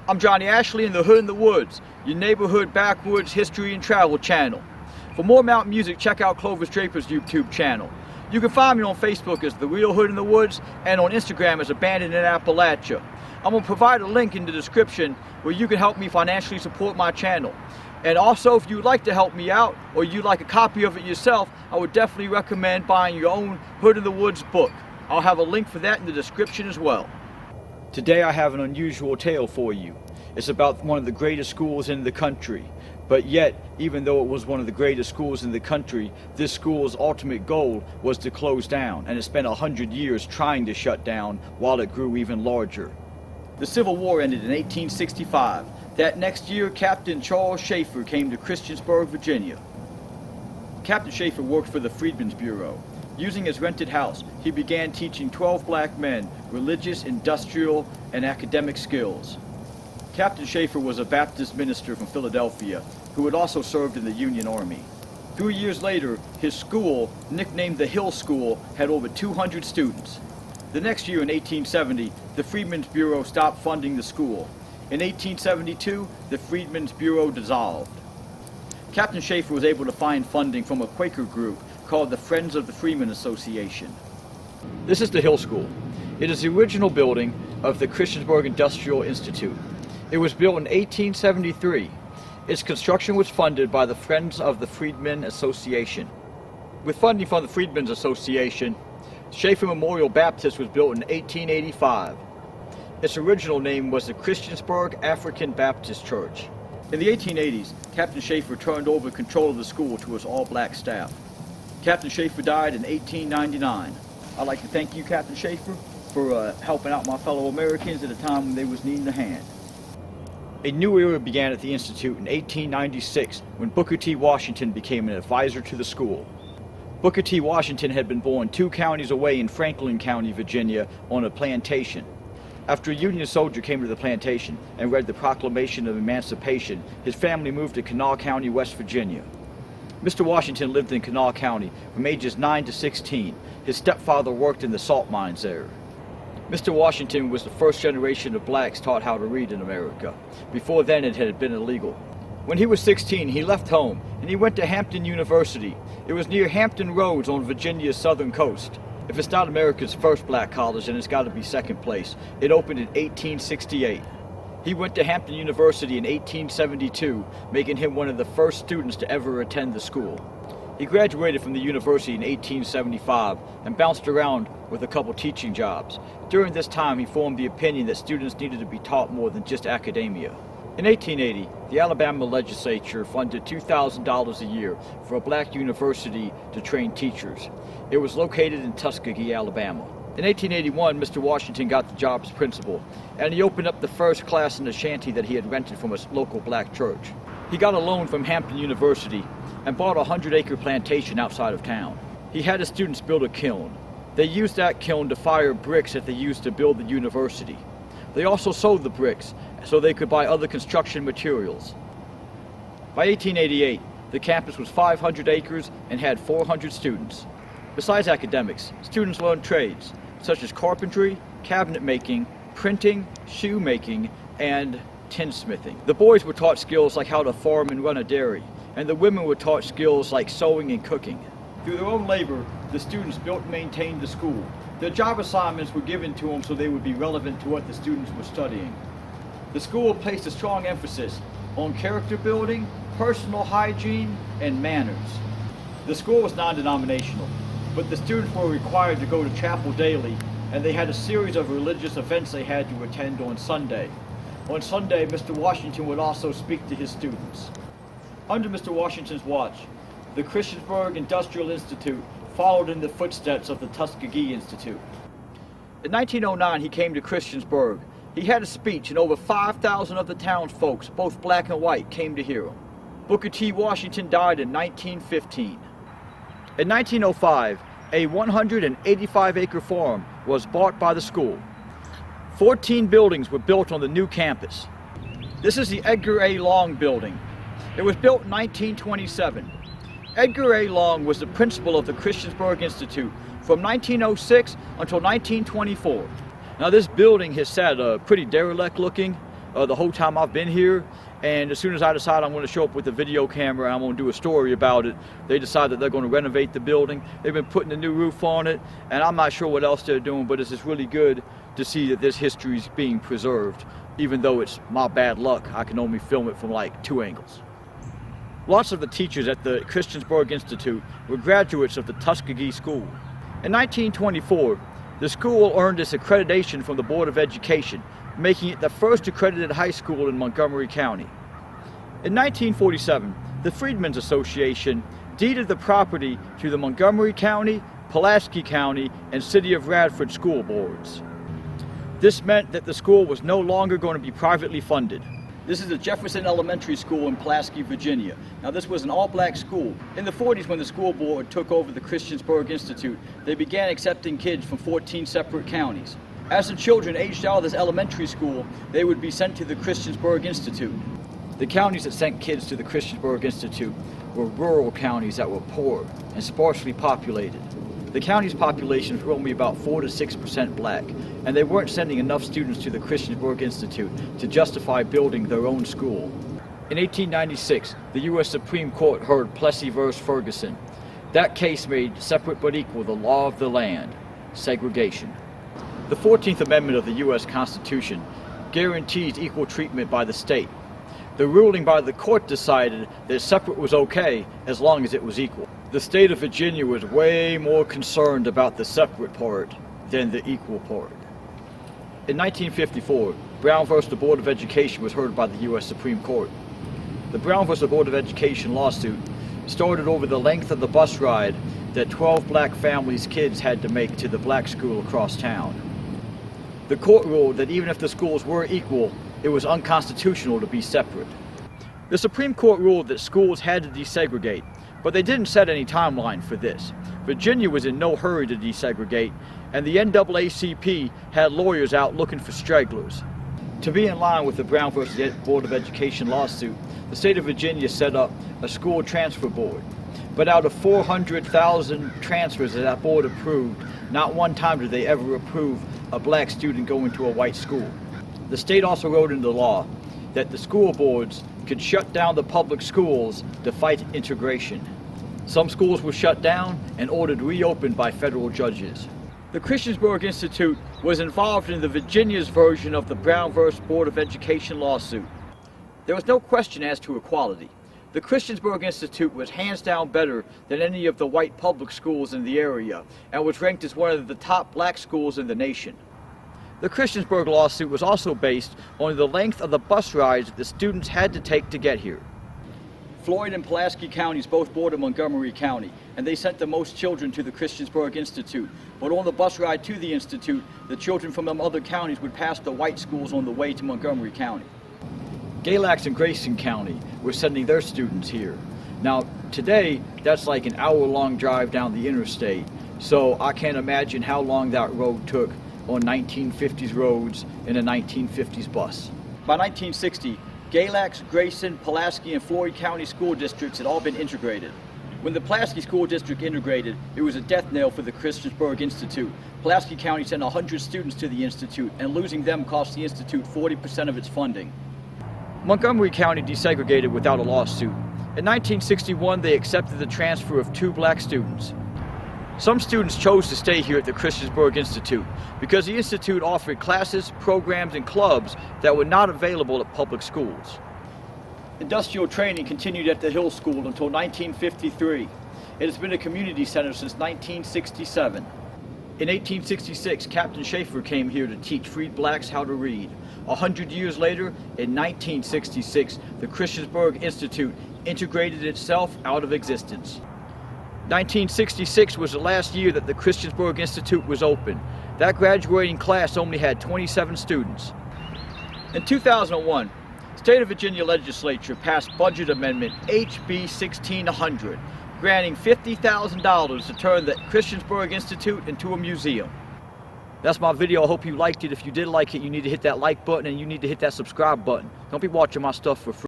I'm Johnny Ashley in the Hood in the Woods, your neighborhood backwoods history and travel channel. For more mountain music, check out Clovis Draper's YouTube channel. You can find me on Facebook as The Real Hood in the Woods and on Instagram as Abandoned in Appalachia. I'm going to provide a link in the description where you can help me financially support my channel. And also, if you'd like to help me out or you'd like a copy of it yourself, I would definitely recommend buying your own Hood in the Woods book. I'll have a link for that in the description as well. Today I have an unusual tale for you. It's about one of the greatest schools in the country. But yet, even though it was one of the greatest schools in the country, this school's ultimate goal was to close down, and it spent 100 years trying to shut down while it grew even larger. The Civil War ended in 1865. That next year, Captain Charles Schaefer came to Christiansburg, Virginia. Captain Schaefer worked for the Freedmen's Bureau. Using his rented house, he began teaching 12 black men religious, industrial, and academic skills. Captain Schaefer was a Baptist minister from Philadelphia who had also served in the Union Army. 3 years later, his school, nicknamed the Hill School, had over 200 students. The next year, in 1870, the Freedmen's Bureau stopped funding the school. In 1872, the Freedmen's Bureau dissolved. Captain Schaefer was able to find funding from a Quaker group called the Friends of the Freedmen Association. This is the Hill School. It is the original building of the Christiansburg Industrial Institute. It was built in 1873. Its construction was funded by the Friends of the Freedmen Association. With funding from the Freedmen's Association, Schaefer Memorial Baptist was built in 1885. Its original name was the Christiansburg African Baptist Church. In the 1880s, Captain Schaefer turned over control of the school to his all-black staff. Captain Schaefer died in 1899. I'd like to thank you, Captain Schaefer, for helping out my fellow Americans at a time when they was needing a hand. A new era began at the Institute in 1896 when Booker T. Washington became an advisor to the school. Booker T. Washington had been born 2 counties away in Franklin County, Virginia, on a plantation. After a Union soldier came to the plantation and read the Proclamation of Emancipation, his family moved to Kanawha County, West Virginia. Mr. Washington lived in Kanawha County from ages 9 to 16. His stepfather worked in the salt mines there. Mr. Washington was the first generation of blacks taught how to read in America. Before then, it had been illegal. When he was 16, he left home and he went to Hampton University. It was near Hampton Roads on Virginia's southern coast. If it's not America's first black college, then it's got to be second place. It opened in 1868. He went to Hampton University in 1872, making him one of the first students to ever attend the school. He graduated from the university in 1875 and bounced around with a couple teaching jobs. During this time, he formed the opinion that students needed to be taught more than just academia. In 1880, the Alabama legislature funded $2,000 a year for a black university to train teachers. It was located in Tuskegee, Alabama. In 1881, Mr. Washington got the job as principal, and he opened up the first class in a shanty that he had rented from a local black church. He got a loan from Hampton University and bought a 100-acre plantation outside of town. He had his students build a kiln. They used that kiln to fire bricks that they used to build the university. They also sold the bricks so they could buy other construction materials. By 1888, the campus was 500 acres and had 400 students. Besides academics, students learned trades such as carpentry, cabinet making, printing, shoemaking, and tinsmithing. The boys were taught skills like how to farm and run a dairy, and the women were taught skills like sewing and cooking. Through their own labor, the students built and maintained the school. Their job assignments were given to them so they would be relevant to what the students were studying. The school placed a strong emphasis on character building, personal hygiene, and manners. The school was non-denominational, but the students were required to go to chapel daily, and they had a series of religious events they had to attend on Sunday. On Sunday, Mr. Washington would also speak to his students. Under Mr. Washington's watch, the Christiansburg Industrial Institute followed in the footsteps of the Tuskegee Institute. In 1909, he came to Christiansburg. He had a speech, and over 5,000 of the townsfolk, both black and white, came to hear him. Booker T. Washington died in 1915. In 1905, a 185-acre farm was bought by the school. 14 buildings were built on the new campus. This is the Edgar A. Long building. It was built in 1927. Edgar A. Long was the principal of the Christiansburg Institute from 1906 until 1924. Now this building has sat pretty derelict looking, the whole time I've been here, and as soon as I decide I'm going to show up with a video camera and I'm going to do a story about it, they decide that they're going to renovate the building. They've been putting a new roof on it, and I'm not sure what else they're doing, but it's just really good to see that this history is being preserved, even though it's my bad luck. I can only film it from like 2 angles. Lots of the teachers at the Christiansburg Institute were graduates of the Tuskegee School. In 1924, the school earned its accreditation from the Board of Education, making it the first accredited high school in Montgomery County. In 1947, the Freedmen's Association deeded the property to the Montgomery County, Pulaski County, and City of Radford school boards. This meant that the school was no longer going to be privately funded. This is the Jefferson Elementary School in Pulaski, Virginia. Now, this was an all-black school. In the 40s, when the school board took over the Christiansburg Institute, they began accepting kids from 14 separate counties. As the children aged out of this elementary school, they would be sent to the Christiansburg Institute. The counties that sent kids to the Christiansburg Institute were rural counties that were poor and sparsely populated. The county's populations were only about 4 to 6% black, and they weren't sending enough students to the Christiansburg Institute to justify building their own school. In 1896, the U.S. Supreme Court heard Plessy v. Ferguson. That case made separate but equal the law of the land, segregation. The 14th Amendment of the U.S. Constitution guarantees equal treatment by the state. The ruling by the court decided that separate was okay as long as it was equal. The state of Virginia was way more concerned about the separate part than the equal part. In 1954, Brown v. the Board of Education was heard by the U.S. Supreme Court. The Brown v. Board of Education lawsuit started over the length of the bus ride that 12 black families' kids had to make to the black school across town. The court ruled that even if the schools were equal, it was unconstitutional to be separate. The Supreme Court ruled that schools had to desegregate, but they didn't set any timeline for this. Virginia was in no hurry to desegregate, and the NAACP had lawyers out looking for stragglers. To be in line with the Brown v. Board of Education lawsuit, the state of Virginia set up a school transfer board. But out of 400,000 transfers that that board approved, not one time did they ever approve a black student going to a white school. The state also wrote into law that the school boards could shut down the public schools to fight integration. Some schools were shut down and ordered reopened by federal judges. The Christiansburg Institute was involved in the Virginia's version of the Brown v. Board of Education lawsuit. There was no question as to equality. The Christiansburg Institute was hands down better than any of the white public schools in the area and was ranked as one of the top black schools in the nation. The Christiansburg lawsuit was also based on the length of the bus rides the students had to take to get here. Floyd and Pulaski counties both border Montgomery County, and they sent the most children to the Christiansburg Institute. But on the bus ride to the Institute, the children from them other counties would pass the white schools on the way to Montgomery County. Galax and Grayson County were sending their students here. Now, today, that's like an hour-long drive down the interstate, so I can't imagine how long that road took on 1950s roads in a 1950s bus. By 1960, Galax, Grayson, Pulaski, and Floyd County school districts had all been integrated. When the Pulaski School District integrated, it was a death knell for the Christiansburg Institute. Pulaski County sent 100 students to the Institute, and losing them cost the Institute 40% of its funding. Montgomery County desegregated without a lawsuit. In 1961, they accepted the transfer of 2 black students. Some students chose to stay here at the Christiansburg Institute because the Institute offered classes, programs, and clubs that were not available at public schools. Industrial training continued at the Hill School until 1953. It has been a community center since 1967. In 1866, Captain Schaefer came here to teach freed blacks how to read. 100 years later, in 1966, the Christiansburg Institute integrated itself out of existence. 1966 was the last year that the Christiansburg Institute was open. That graduating class only had 27 students. In 2001, State of Virginia Legislature passed Budget Amendment HB 1600, granting $50,000 to turn the Christiansburg Institute into a museum. That's my video. I hope you liked it. If you did like it, you need to hit that like button and you need to hit that subscribe button. Don't be watching my stuff for free.